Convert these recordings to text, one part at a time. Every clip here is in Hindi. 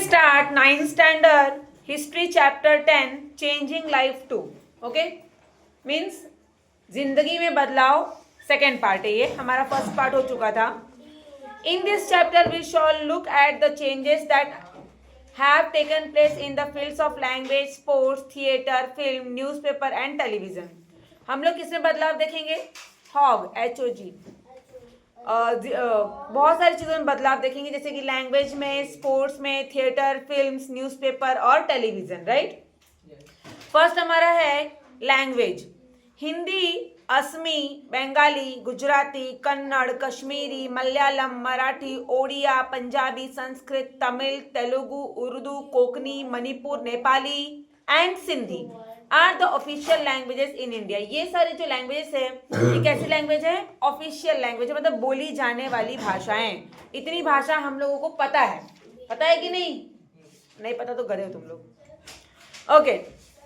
start 9th standard history chapter 10 changing life too. Okay, means जिंदगी में बदलाव सेकेंड पार्ट है, ये हमारा फर्स्ट पार्ट हो चुका था. In this chapter we shall look at the changes that have taken place in the fields of language, sports, theatre, film, newspaper and television. हम लोग किसमें बदलाव देखेंगे? Hog, HOG. बहुत सारी चीज़ों में बदलाव देखेंगे, जैसे कि लैंग्वेज में, स्पोर्ट्स में, थिएटर, फिल्म्स, न्यूज़पेपर और टेलीविज़न. राइट. फर्स्ट हमारा है language. Hindi, Assamese, Bengali, Gujarati, Kannada, Kashmiri, Malayalam, Marathi, Odia, Punjabi, Sanskrit, Tamil, Telugu, Urdu, Konkani, Manipur, Nepali and Sindhi are the official languages in India. ये सारे जो लैंग्वेजेस है, ये कैसी लैंग्वेज है? ऑफिशियल लैंग्वेज है, मतलब बोली जाने वाली भाषाएं. इतनी भाषा हम लोगों को पता है कि नहीं? नहीं पता तो गधे हो तुम लोग. Okay.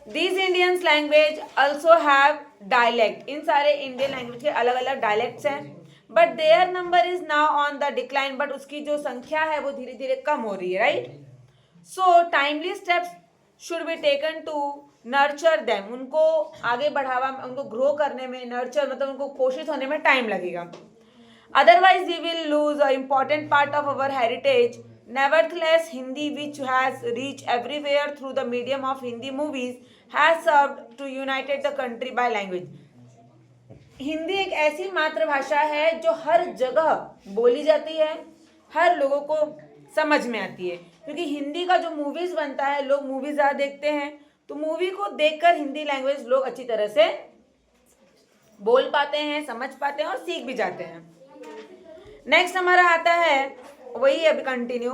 These Indians language also have dialect. इन सारे इंडियन लैंग्वेज के अलग अलग डायलेक्ट्स हैं, but their number is now on the decline. But उसकी जो संख्या है वो धीरे धीरे कम हो रही है. Right. So timely steps should be taken to nurture them. उनको आगे बढ़ावा, उनको ग्रो करने में, नर्चर मतलब उनको पोषित होने में टाइम लगेगा. Otherwise we will lose a important part of our heritage. Nevertheless, Hindi, which has reached everywhere through the medium of Hindi movies, has served to unite the country by language. Hindi एक ऐसी मातृभाषा है जो हर जगह बोली जाती है, हर लोगों को समझ में आती है. क्योंकि हिंदी का जो मूवीज बनता है, लोग मूवी ज़्यादा देखते हैं, तो मूवी को देखकर हिंदी लैंग्वेज लोग अच्छी तरह से बोल पाते हैं, समझ पाते हैं और सीख भी जाते हैं. नेक्स्ट हमारा आता है, वही अभी continue.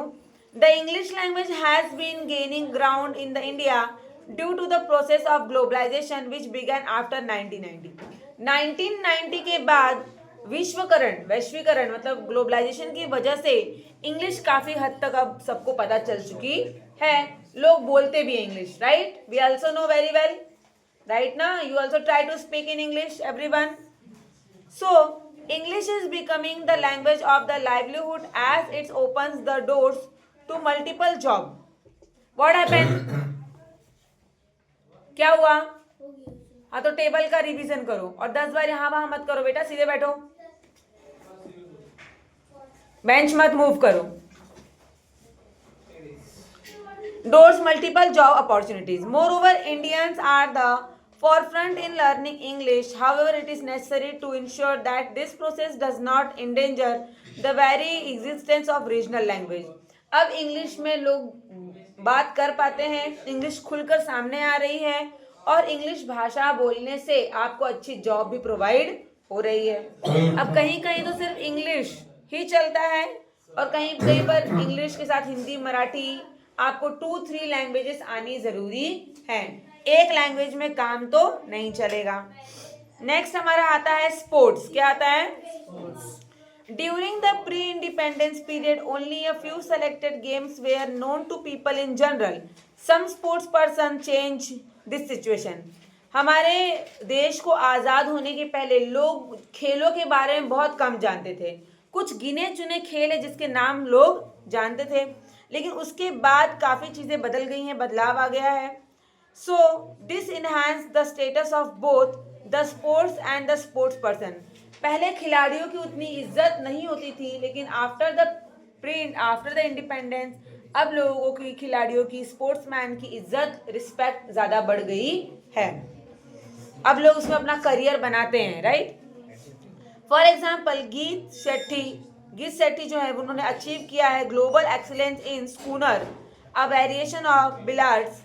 The English language has been gaining ground in the India due to the process of globalisation which began after 1990. 1990 के बाद वैश्वीकरण मतलब ग्लोबलाइजेशन की वजह से इंग्लिश काफ़ी हद तक अब सबको पता चल चुकी है. लोग बोलते भी English. Right. We also know very well. Right ना. You also try to speak in English everyone. So English is becoming the language of the livelihood as it opens the doors to multiple jobs. What happened? क्या हुआ? हाँ, तो टेबल का रिवीजन करो और 10 बार यहाँ वहाँ मत करो बेटा, सीधे बैठो, बेंच मत मूव करो. Doors multiple job opportunities. Moreover, Indians are the forefront in learning English. However, it is necessary to ensure that this process does not endanger the very existence of regional language. अब इंग्लिश में लोग बात कर पाते हैं, इंग्लिश खुलकर सामने आ रही है और इंग्लिश भाषा बोलने से आपको अच्छी जॉब भी प्रोवाइड हो रही है. अब कहीं कहीं तो सिर्फ इंग्लिश ही चलता है और कहीं कहीं पर इंग्लिश के साथ हिंदी, मराठी, आपको 2-3 लैंग्वेजेस आनी ज़रूरी है. एक लैंग्वेज में काम तो नहीं चलेगा. नेक्स्ट हमारा आता है स्पोर्ट्स. क्या आता है? During the pre independence period only a few selected games were known to people in general. Some sports person change this situation. हमारे देश को आज़ाद होने के पहले लोग खेलों के बारे में बहुत कम जानते थे. कुछ गिने चुने खेल है जिसके नाम लोग जानते थे, लेकिन उसके बाद काफ़ी चीज़ें बदल गई हैं, बदलाव आ गया है. So this enhanced the status of both the sports and the sports person. पहले खिलाड़ियों की उतनी इज्जत नहीं होती थी, लेकिन आफ्टर द इंडिपेंडेंस अब लोगों की, खिलाड़ियों की, स्पोर्ट्समैन की इज्जत, रिस्पेक्ट ज़्यादा बढ़ गई है. अब लोग उसमें अपना करियर बनाते हैं. राइट. फॉर एग्जाम्पल गीत शेट्टी जो है उन्होंने अचीव किया है global excellence in schooner, a variation of billiards.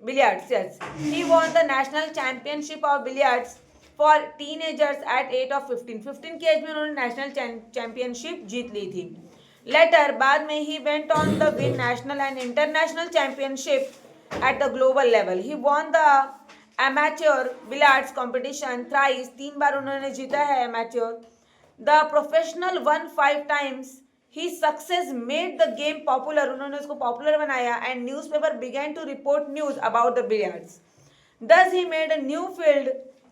Yes. He won the national championship of billiards for teenagers at age of 15. 15 की एज में उन्होंने नेशनल चैंपियनशिप जीत ली थी. लेटर बाद में he went on the win national and international championship at the global level. He won the amateur billiards competition thrice. 3 बार उन्होंने जीता है amateur. The professional won 5 times. His success made the game popular. उन्होंने उसको पॉपुलर बनाया and newspaper began to report news about the billiards. Thus he made a new field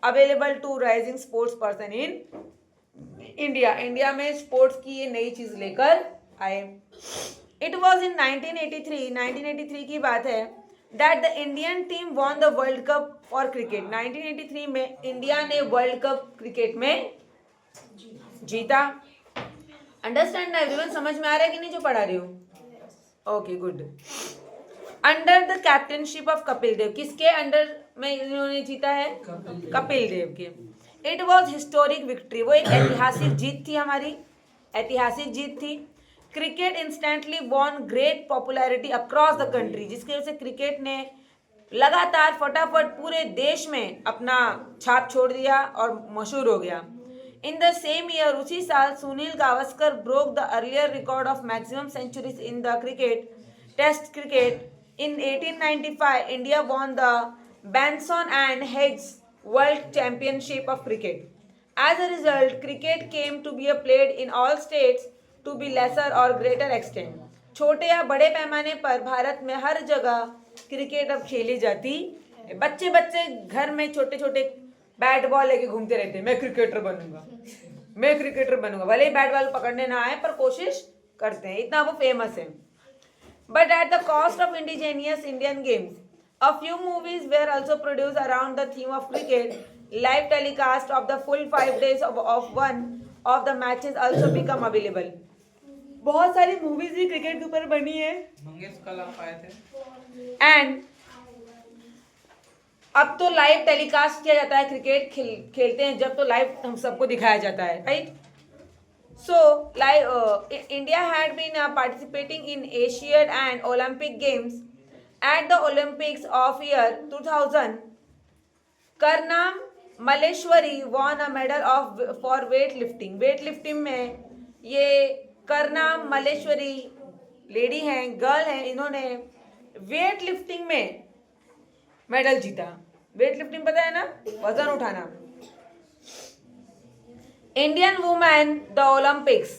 available to rising sports person in India. India में स्पोर्ट्स की ये नई चीज़ लेकर आए. इट वॉज इन 1983 की बात है that the Indian team won the world cup for cricket. 1983 में इंडिया ने वर्ल्ड कप क्रिकेट में जीता। अंडरस्टैंड ना एवरीवन, समझ में आ रहा है कि नहीं जो पढ़ा रही हूँ? Okay good. Under the captaincy of Kapil Dev, किसके अंडर में इन्होंने जीता है? कपिल देव के। इट वॉज हिस्टोरिक विक्ट्री, वो एक ऐतिहासिक जीत थी, हमारी ऐतिहासिक जीत थी। Cricket instantly won great popularity across the country, जिसकी वजह से क्रिकेट ने लगातार फटाफट पूरे देश में अपना छाप छोड़ दिया और मशहूर हो गया। इन द सेम ईयर, उसी साल, Sunil Gavaskar broke the earlier record of maximum centuries in the cricket test cricket. In 1895, India won the Benson and Hedges World Championship of Cricket. As a result, cricket came to be played in all states to be lesser or greater extent. छोटे या बड़े पैमाने पर भारत में हर जगह क्रिकेट अब खेली जाती। बच्चे बच्चे घर में छोटे छोटे बैट बॉल लेके घूमते रहते हैं, मैं क्रिकेटर बनूंगा, मैं क्रिकेटर बनूंगा। भले ही बैट बॉल पकड़ने ना आए पर कोशिश करते हैं, इतना वो फेमस है। But at the cost of indigenous Indian games, a few movies were also produced around the theme of cricket. Live telecast of the full 5 days of one of the matches also become available. बहुत सारी मूवीज भी क्रिकेट के ऊपर बनी है। मंगेश कलाम आए थे। एंड अब तो लाइव टेलीकास्ट किया जाता है, क्रिकेट खेलते हैं जब तो लाइव हम सबको दिखाया जाता है, right? So, India had been participating in Asian and Olympic Games. At the Olympics of year 2000, Karnam Malleshwari won a medal for weightlifting. weightlifting में ये करनाम मल्लेश्वरी लेडी हैं, गर्ल हैं, इन्होंने weightlifting में मेडल जीता। weightlifting पता है ना, वजन उठाना। Indian women, the Olympics.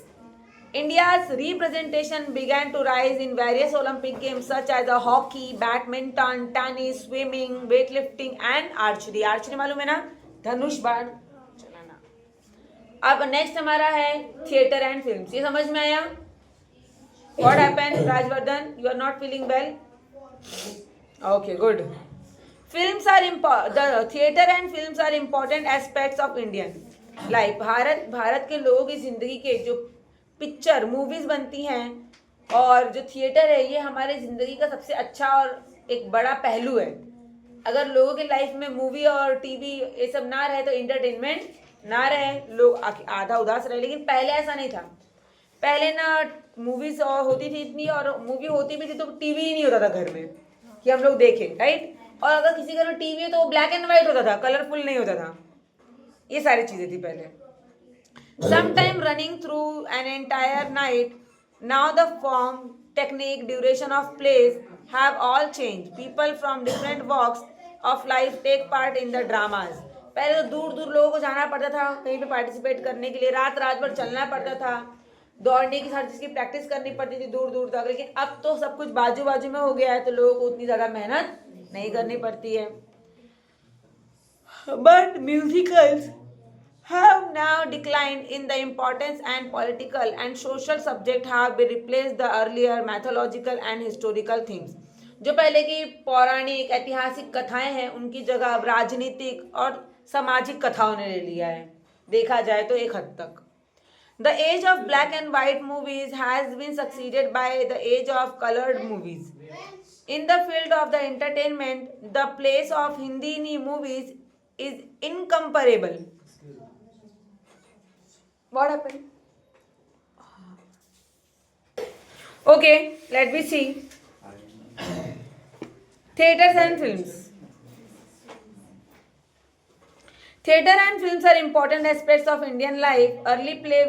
India's representation began to rise in various Olympic games such as hockey, badminton, tennis, swimming, weightlifting and archery. Archery मालूम है ना, धनुष बाण चलाना। अब नेक्स्ट हमारा है थिएटर एंड फिल्म्स। ये समझ में आया? What happened, Rajvardhan? You are not feeling well? Okay, good. The theater and films are important aspects of Indian life. Bharat के लोगों की जिंदगी के जो पिक्चर मूवीज बनती हैं और जो थिएटर है, ये हमारे जिंदगी का सबसे अच्छा और एक बड़ा पहलू है। अगर लोगों के लाइफ में मूवी और टीवी ये सब ना रहे तो एंटरटेनमेंट ना रहे, लोग आधा उदास रहे। लेकिन पहले ऐसा नहीं था। पहले ना मूवीज होती थी इतनी, और मूवी होती भी थी तो टीवी ही नहीं होता था घर में कि हम लोग देखें, राइट? और अगर किसी घर में टीवी है तो वो ब्लैक एंड व्हाइट होता था, कलरफुल नहीं होता था। ये सारी चीजें थी पहले। Sometime running through an entire night. Now the form, technique, duration of plays have all changed. People from different walks of life take part in the dramas. पहले तो दूर दूर लोगों को जाना पड़ता था कहीं पे पार्टिसिपेट करने के लिए, रात रात भर चलना पड़ता था, दौड़ने की हर चीज़ की प्रैक्टिस करनी पड़ती थी दूर दूर तक। लेकिन अब तो सब कुछ बाजू बाजू में हो गया है तो लोगों को उतनी ज़्यादा मेहनत नहीं करनी पड़ती है। But musicals have now declined in the importance, and political and social subject have been replaced the earlier mythological and historical themes. जो पहले की पौराणिक ऐतिहासिक कथाएं हैं उनकी जगह अब राजनीतिक और सामाजिक कथाओं ने ले लिया है, देखा जाए तो एक हद तक। The age of black and white movies has been succeeded by the age of colored movies. In the field of the entertainment, the place of Hindi movies is incomparable. What happened? Okay, let me see. Theatres and films. Theatre and films are important aspects of Indian life. Early play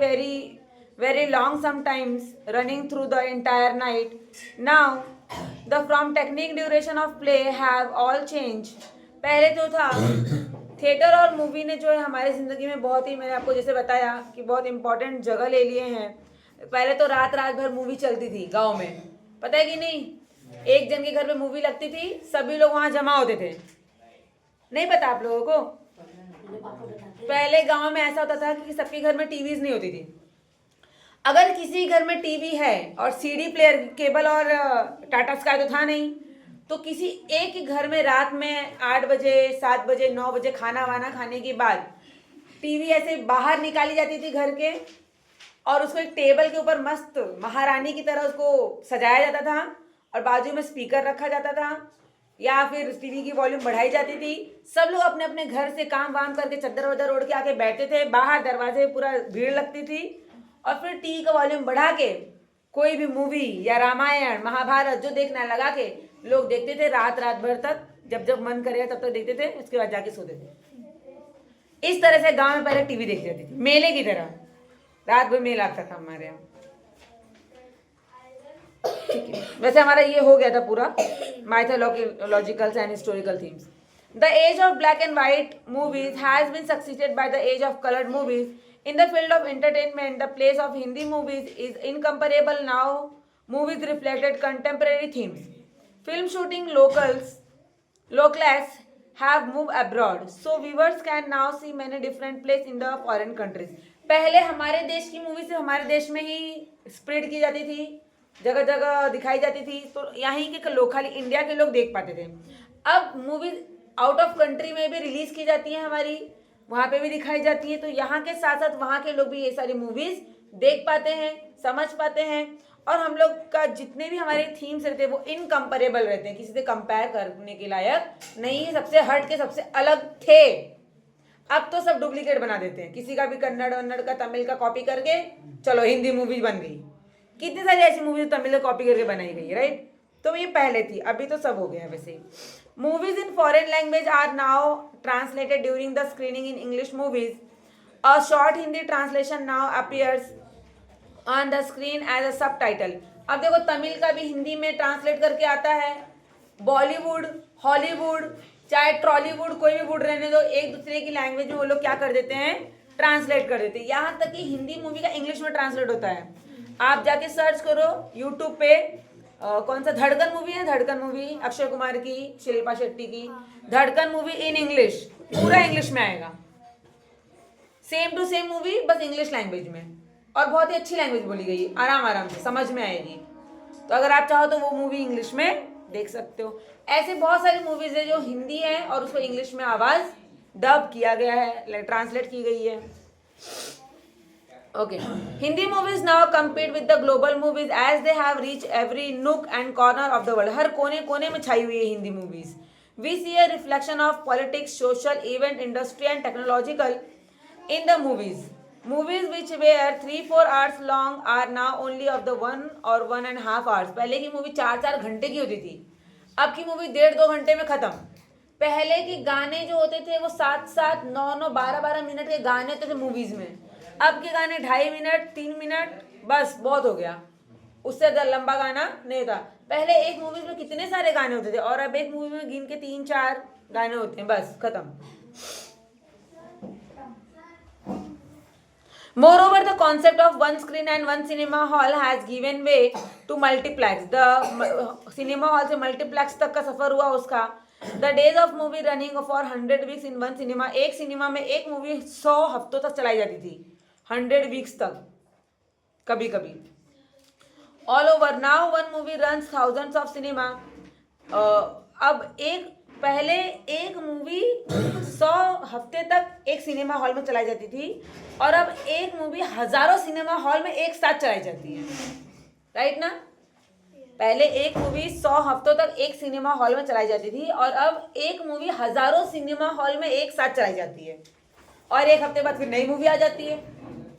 very long, sometimes running through the entire night. Now, the from technique duration of play have all changed. पहले जो था थिएटर और मूवी ने जो है हमारी ज़िंदगी में बहुत ही, मैंने आपको जैसे बताया कि बहुत इंपॉर्टेंट जगह ले लिए हैं। पहले तो रात रात भर मूवी चलती थी गांव में, पता है कि नहीं? एक जन के घर पे मूवी लगती थी, सभी लोग वहाँ जमा होते थे। नहीं पता आप लोगों को? पहले गांव में ऐसा होता था कि सबके घर में टीवीज नहीं होती थी। अगर किसी घर में टीवी है और सीडी प्लेयर, केबल और टाटा स्काई तो था नहीं, तो किसी एक ही घर में रात में 8 बजे 7 बजे 9 बजे खाना वाना खाने के बाद टीवी ऐसे बाहर निकाली जाती थी घर के, और उसको एक टेबल के ऊपर मस्त महारानी की तरह उसको सजाया जाता था, और बाजू में स्पीकर रखा जाता था, या फिर टीवी की वॉल्यूम बढ़ाई जाती थी। सब लोग अपने अपने घर से काम वाम करके चद्दर वद्दर ओढ़ के आके बैठते थे, बाहर दरवाजे पूरा भीड़ लगती थी, और फिर टीवी का वॉल्यूम बढ़ा के कोई भी मूवी या रामायण महाभारत जो देखना लगा के लोग देखते थे रात रात भर तक, जब जब मन करेगा तब तक देखते थे, उसके बाद जाके सोते थे। इस तरह से गांव में पहले टीवी देखी जाती थी, मेले की तरह, रात भर मेला आता था हमारे यहाँ। ठीक है, वैसे हमारा ये हो गया था पूरा mythological and historical themes. The age of black and white movies has been succeeded by the age of coloured movies. In the field of entertainment, the place of Hindi movies is incomparable now. Movies reflected contemporary themes. Film shooting locals have moved abroad, so viewers can now see many different places in the foreign countries. पहले हमारे देश की मूवी सिर्फ हमारे देश में ही स्प्रेड की जाती थी, जगह जगह दिखाई जाती थी, तो यहीं के लोकल इंडिया के लोग देख पाते थे। अब मूवीज आउट ऑफ कंट्री में भी रिलीज की जाती है हमारी, वहाँ पे भी दिखाई जाती है, तो यहाँ के साथ साथ वहाँ के लोग भी ये सारी मूवीज देख पाते हैं, समझ पाते हैं, और हम लोग का जितने भी हमारे थीम्स रहते हैं वो इनकम्पेरेबल रहते हैं, किसी से कंपेयर करने के लायक नहीं है, सबसे हट के सबसे अलग थे। अब तो सब डुप्लीकेट बना देते हैं, किसी का भी कन्नड़ वन्नड़ का तमिल का कॉपी करके चलो हिंदी मूवी बन गई। कितनी सारी ऐसी मूवीज तमिल का कॉपी करके बनाई गई है, राइट। तो ये पहले थी, अभी तो सब हो गया वैसे। Movies in foreign language are now translated during the screening in English movies. A short Hindi translation now appears on the screen as a subtitle. अब देखो तमिल का भी हिंदी में ट्रांसलेट करके आता है। बॉलीवुड, हॉलीवुड, चाहे ट्रॉलीवुड, कोई भी वुड रहने दो, एक दूसरे की लैंग्वेज में वो लोग क्या कर देते हैं, ट्रांसलेट कर देते हैं। यहाँ तक कि हिंदी मूवी का इंग्लिश में ट्रांसलेट होता है। आप जाके सर्च करो यूट्यूब पे, कौन सा धड़कन मूवी है, धड़कन मूवी अक्षय कुमार की, शिल्पा शेट्टी की, धड़कन मूवी इन इंग्लिश, पूरा इंग्लिश में आएगा, सेम टू सेम मूवी बस इंग्लिश लैंग्वेज में, और बहुत ही अच्छी लैंग्वेज बोली गई, आराम आराम से समझ में आएगी। तो अगर आप चाहो तो वो मूवी इंग्लिश में देख सकते हो। ऐसे बहुत सारी मूवीज है जो हिंदी है और उसको इंग्लिश में आवाज डब किया गया है, ट्रांसलेट की गई है। Okay. Hindi movies now compete with the global movies as they have reached every nook and corner of the world. हर कोने कोने में छाई हुई है Hindi movies. We see a reflection of politics, social event, industry and technological in the movies. Movies which were 3-4 hours long are now only of the 1 or 1.5 hours. पहले की मूवी 4-4 घंटे की होती थी, अब की मूवी 1.5-2 घंटे में खत्म। पहले के गाने जो होते थे वो 7-7, 9-9, 12-12 मिनट के गाने होते थे मूवीज में। अब के गाने 2.5 मिनट 3 मिनट बस बहुत हो गया, उससे लंबा गाना नहीं था। पहले एक मूवी में कितने सारे गाने होते थे, और अब एक मूवी में गिन के 3-4 गाने होते हैं, बस खत्म। Moreover, the concept of one screen and one cinema hall has given way to multiplex. The cinema hall से multiplex तक का सफर हुआ उसका। The days of movie running for 100 weeks in one cinema. एक सिनेमा में एक मूवी 100 हफ्तों तक चलाई जाती थी, 100 वीक्स तक कभी कभी। All over now one movie runs thousands of cinema. अब पहले एक मूवी 100 हफ्ते तक एक सिनेमा हॉल में चलाई जाती थी, और अब एक मूवी हजारों सिनेमा हॉल में एक साथ चलाई जाती है, राइट ना। पहले एक मूवी 100 हफ्तों तक एक सिनेमा हॉल में चलाई जाती थी, और अब एक मूवी हजारों सिनेमा हॉल में एक साथ चलाई जाती है, और एक हफ्ते बाद फिर नई मूवी आ जाती है।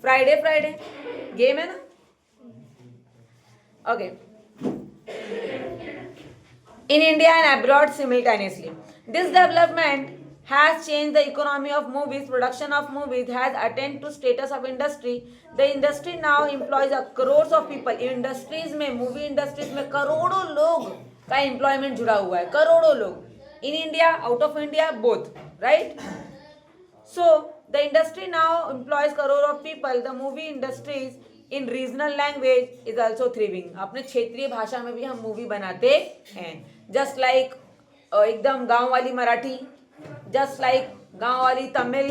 फ्राइडे गेम है ना। Okay. In India and abroad simultaneously. This development has changed the economy of movies. Production of movies has attained to status of industry. The industry now employs crores of people. Industries में, movie industries में करोड़ों लोग का employment जुड़ा हुआ है, करोड़ों लोग। In India, out of India, both, right? So the industry now employs crore of people. The movie industries in regional language is also thriving. अपने क्षेत्रीय भाषा में भी हम मूवी बनाते हैं, जस्ट लाइक एकदम गांव वाली मराठी, जस्ट लाइक गांव वाली तमिल,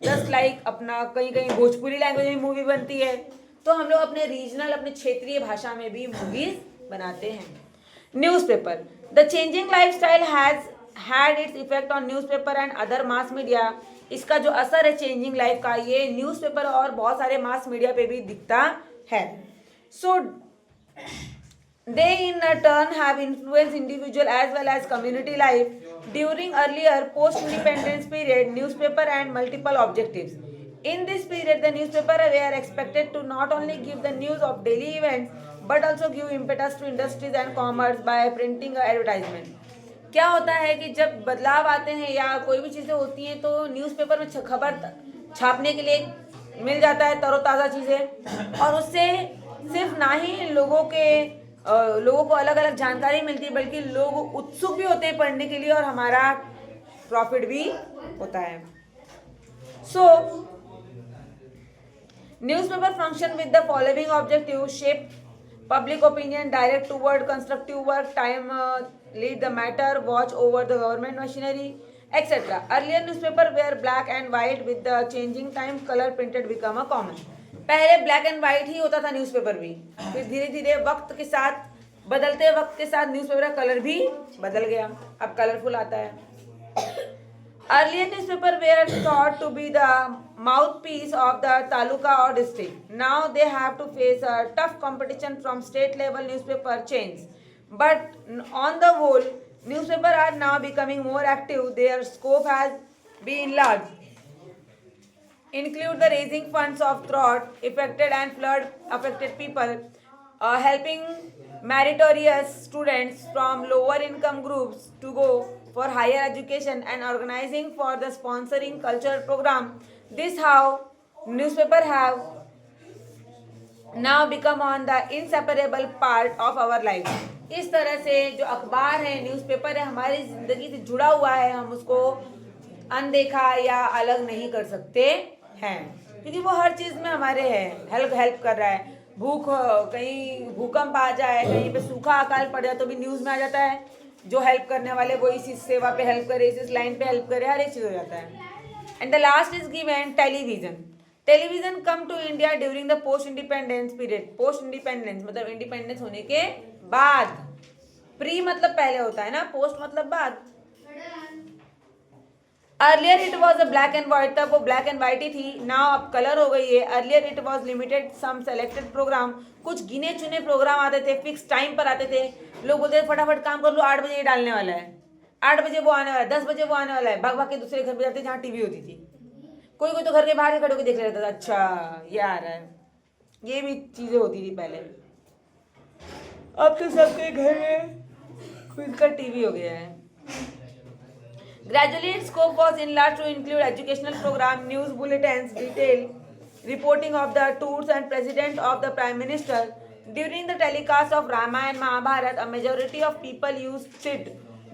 जस्ट लाइक अपना कहीं कहीं भोजपुरी लैंग्वेज में मूवी बनती है, तो हम लोग अपने रीजनल, अपने क्षेत्रीय भाषा में भी मूवीज बनाते हैं। Newspaper, the changing lifestyle has had its effect on newspaper and other mass media. इसका जो असर है चेंजिंग लाइफ का, ये न्यूज़पेपर और बहुत सारे मास मीडिया पे भी दिखता है। सो they in turn have influenced individual as well as community life. During earlier post-independence period, newspaper and multiple objectives. In this period, the newspaper were expected to not only give the news of daily events but also give impetus to industries and commerce by printing advertisement. क्या होता है कि जब बदलाव आते हैं या कोई भी चीज़ें होती हैं तो न्यूज़पेपर में खबर छापने के लिए मिल जाता है तरोताज़ा चीज़ें, और उससे सिर्फ ना ही लोगों को अलग अलग जानकारी मिलती है बल्कि लोग उत्सुक भी होते हैं पढ़ने के लिए और हमारा प्रॉफिट भी होता है। सो newspaper function with the following objective: shape public opinion, direct toward constructive work, time lead the matter, watch over the government machinery, etc. Earlier newspaper were black and white. With the changing time, color printed become a common. पहले ब्लैक एंड वाइट ही होता था न्यूज़पेपर भी, फिर धीरे धीरे वक्त के साथ, बदलते वक्त के साथ न्यूज़पेपर का कलर भी बदल गया, अब कलरफुल आता है। Earlier newspaper were thought to be the mouthpiece of the taluka or district. Now they have to face a tough competition from state level newspaper chains. But on the whole, newspapers are now becoming more active. Their scope has been enlarged. Include the raising funds of drought affected and flood affected people, helping meritorious students from lower income groups to go for higher education, and organizing for the sponsoring cultural program. This how newspaper have now become on the inseparable part of our life. इस तरह से जो अखबार है, न्यूज़पेपर है, हमारी ज़िंदगी से जुड़ा हुआ है, हम उसको अनदेखा या अलग नहीं कर सकते हैं, क्योंकि वो हर चीज़ में हमारे है, हेल्प कर रहा है। कहीं भूकंप आ जाए, कहीं पे सूखा अकाल पड़ जाए तो भी न्यूज़ में आ जाता है, जो हेल्प करने वाले वो इस सेवा पे हेल्प करे, इस लाइन पे हेल्प करे, हर एक चीज़ हो जाता है। And the last is given television. Television come to India during the post independence period. Post independence मतलब इंडिपेंडेंस होने के बाद, प्री मतलब पहले होता है ना, पोस्ट मतलब बाद। Earlier it was a black and white, तब वो ब्लैक एंड व्हाइट ही थी, नाउ अब कलर हो गई है। Earlier it was limited some selected programme, कुछ गिने चुने प्रोग्राम आते थे, फिक्स टाइम पर आते थे, लोग बोलते थे फटाफट काम कर लो, 8 बजे ये डालने वाला है, 8 बजे वो आने वाला है, 10 बजे वो आने वाला है, भाग भाग के दूसरे घर पे जाते जहाँ टीवी होती थी। कोई कोई तो घर के बाहर खड़े होकर देख लेता था, अच्छा ये आ रहा है। ये भी चीज़ें होती थी पहले। अब तो सबके घर में खुद का टीवी हो गया है। Gradually, its scope was enlarged to include educational program, news bulletins, detailed reporting of the tours and president of the prime minister. During the telecast of Ramayana and Mahabharata, a majority of people used to sit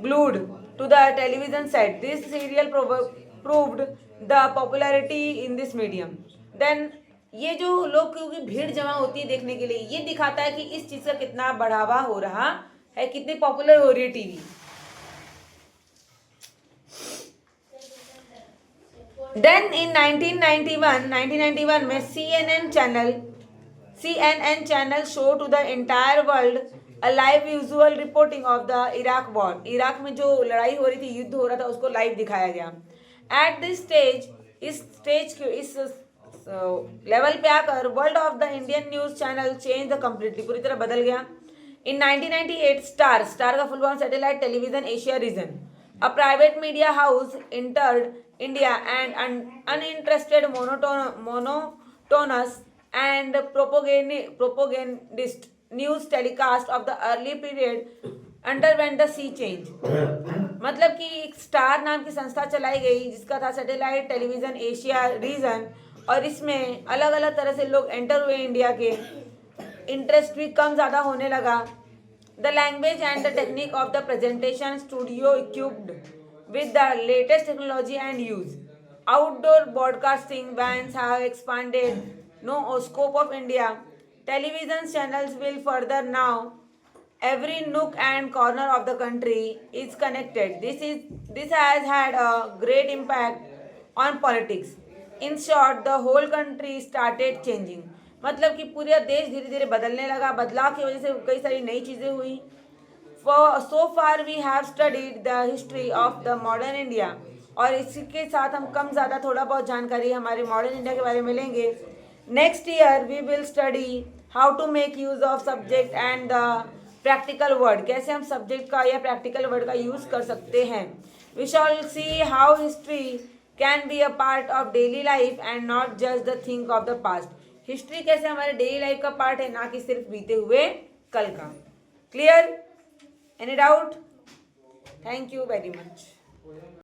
glued to the television set. This serial proved the popularity in this medium. Then ये जो लोग क्योंकि भीड़ जमा होती है देखने के लिए, ये दिखाता है कि इस चीज़ का कितना बढ़ावा हो रहा है, कितनी पॉपुलर हो रही है टीवी। Then in 1991 में CNN channel show to the entire world a live visual reporting of the Iraq war. Iraq में जो लड़ाई हो रही थी, युद्ध हो रहा था, उसको लाइव दिखाया गया। At this stage, इस लेवल पे आकर world of the Indian news channel change the completely, पूरी तरह बदल गया। In 1998, स्टार का full form satellite television Asia region, a private media house entered India and uninterested, monotonous and propagandist news telecast of the early period underwent the sea change. मतलब कि एक स्टार नाम की संस्था चलाई गई जिसका था सैटेलाइट टेलीविजन एशिया रीजन, और इसमें अलग अलग तरह से लोग एंटर हुए इंडिया के, इंटरेस्ट भी कम ज़्यादा होने लगा। The language and the technique of the presentation studio equipped with the latest technology and use. Outdoor broadcasting vans have expanded no scope of India. Television channels will further now. Every nook and corner of the country is connected. This has had a great impact on politics. In short, the whole country started changing. मतलब कि पूरा देश धीरे धीरे बदलने लगा, बदलाव की वजह से कई सारी नई चीज़ें हुई। So far we have studied the history of the modern India, और इसके साथ हम कम ज़्यादा थोड़ा बहुत जानकारी हमारे मॉडर्न इंडिया के बारे में लेंगे। Next year we will study how to make use of subject and the practical word, कैसे हम सब्जेक्ट का या प्रैक्टिकल वर्ड का यूज कर सकते हैं। We shall see how history can be a part of daily life and not just the think of the past. History कैसे हमारे डेली लाइफ का पार्ट है, ना कि सिर्फ बीते हुए कल का। Clear? Any doubt? Thank you very much.